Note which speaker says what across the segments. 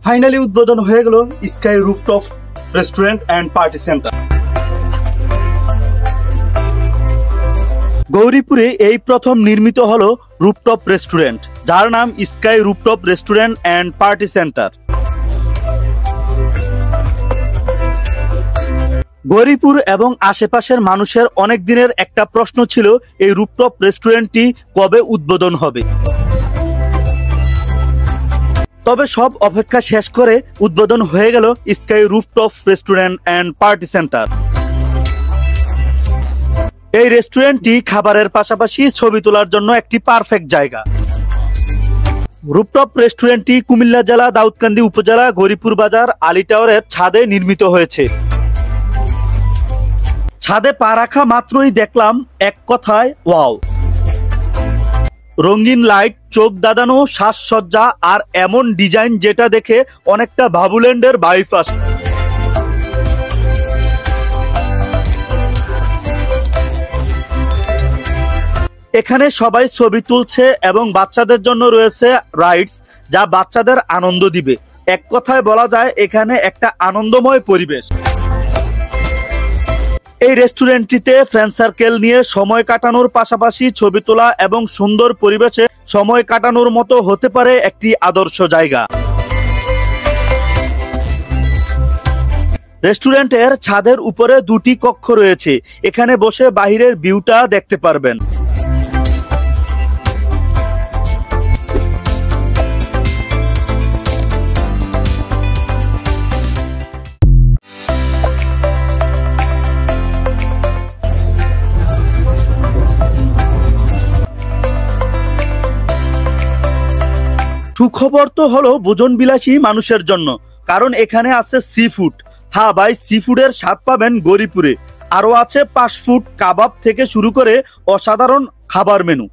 Speaker 1: Finally উদ্বোধন হয়ে গেল sky rooftop restaurant and party centre. গৌরীপুরে এই প্রথম নির্মিত হলো রুফটপ রেস্টুরেন্ট, যার নাম sky rooftop restaurant and party centre. Gauripur এবং আশেপাশের মানুষের অনেক দিনের একটা প্রশ্ন ছিল, এই রুফটপ রেস্টুরেন্টটি কবে উদ্বোধন হবে। তবে সব অপেক্ষা শেষ করে উদ্বোধন হয়ে গেল sky rooftop restaurant and party centre. এই রেস্টুরেন্টটি খাবারের পাশাপাশি ছবি তোলার জন্য একটি পারফেক্ট জায়গা। রুফটপ রেস্টুরেন্টটি কুমিল্লা জেলা দাউদকান্দি উপজেলা গৌরীপুর বাজার আলী টাওয়ারের ছাদে নির্মিত হয়েছে। ছাদে পা রাখা মাত্রই দেখলাম এক কথায় ওয়াও। রঙিন লাইট, চোখ দাদানো সাজসজ্জা আর এমন ডিজাইন যেটা দেখে অনেকটা বাবুল্যান্ডের ভাইব আসে। এখানে সবাই ছবি তুলছে এবং বাচ্চাদের জন্য রয়েছে রাইডস, যা বাচ্চাদের আনন্দ দিবে। এক কথায় বলা যায় এখানে একটা আনন্দময় পরিবেশ। এই রেস্টুরেন্টটিতে ফ্রেন্ড সার্কেল নিয়ে সময় কাটানোর পাশাপাশি ছবি তোলা এবং সুন্দর পরিবেশে সময় কাটানোর মতো হতে পারে একটি আদর্শ জায়গা। রেস্টুরেন্টের ছাদের উপরে দুটি কক্ষ রয়েছে, এখানে বসে বাহিরের ভিউটা দেখতে পারবেন। সুখবর তো হলো ভোজন বিলাসী মানুষের জন্য, কারণ এখানে আছে সি ফুড। হ্যাঁ ভাই, সি ফুডের স্বাদ পাবেন গৌরীপুরে। আরো আছে ফাস্ট ফুড, কাবাব থেকে শুরু করে অসাধারণ খাবার মেনু।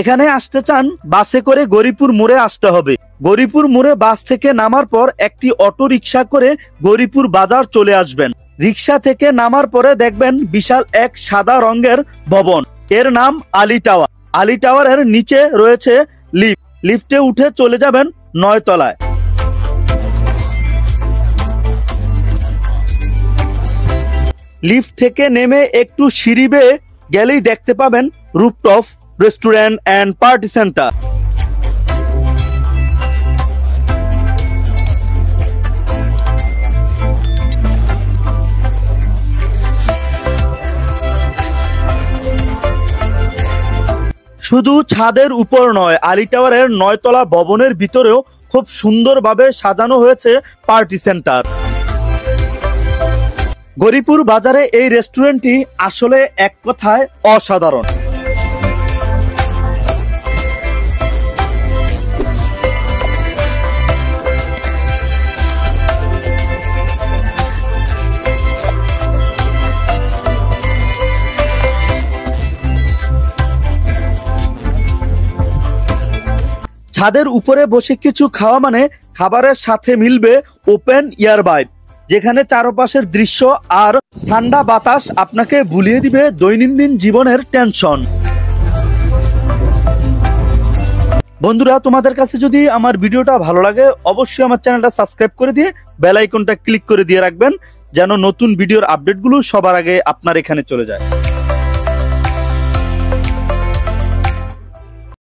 Speaker 1: এখানে আসতে চান বাসে করে গৌরীপুর মোড়ে আসতে হবে। গৌরীপুর মোড়ে বাস থেকে নামার পর একটি অটো রিক্সা করে গৌরীপুর বাজার চলে আসবেন। রিক্সা থেকে নামার পরে দেখবেন বিশাল এক সাদা রঙের ভবন, এর নাম আলী টাওয়ার। আলী টাওয়ারের নিচে রয়েছে লিফট, লিফটে উঠে চলে যাবেন 9 তলায়। লিফট থেকে নেমে একটু সিঁড়ি বেয়ে গেলেই দেখতে পাবেন rooftop restaurant and party centre. শুধু ছাদের উপর নয়, আলী টাওয়ারের 9 তলা ভবনের ভিতরেও খুব সুন্দরভাবে সাজানো হয়েছে পার্টি সেন্টার। গৌরীপুর বাজারে এই রেস্টুরেন্টটি আসলে এক কথায় অসাধারণ। ছাদের উপরে বসে কিছু খাওয়া মানে খাবারের সাথে মিলবে ওপেন এয়ার ভাইব, যেখানে চারপাশের দৃশ্য আর ঠান্ডা বাতাস আপনাকে ভুলিয়ে দিবে দৈনন্দিন জীবনের টেনশন। বন্ধুরা, তোমাদের কাছে যদি আমার ভিডিওটা ভালো লাগে অবশ্যই আমার চ্যানেলটা সাবস্ক্রাইব করে দিয়ে বেল আইকনটা ক্লিক করে দিয়ে রাখবেন, যেন নতুন ভিডিওর আপডেটগুলো সবার আগে আপনার এখানে চলে যায়।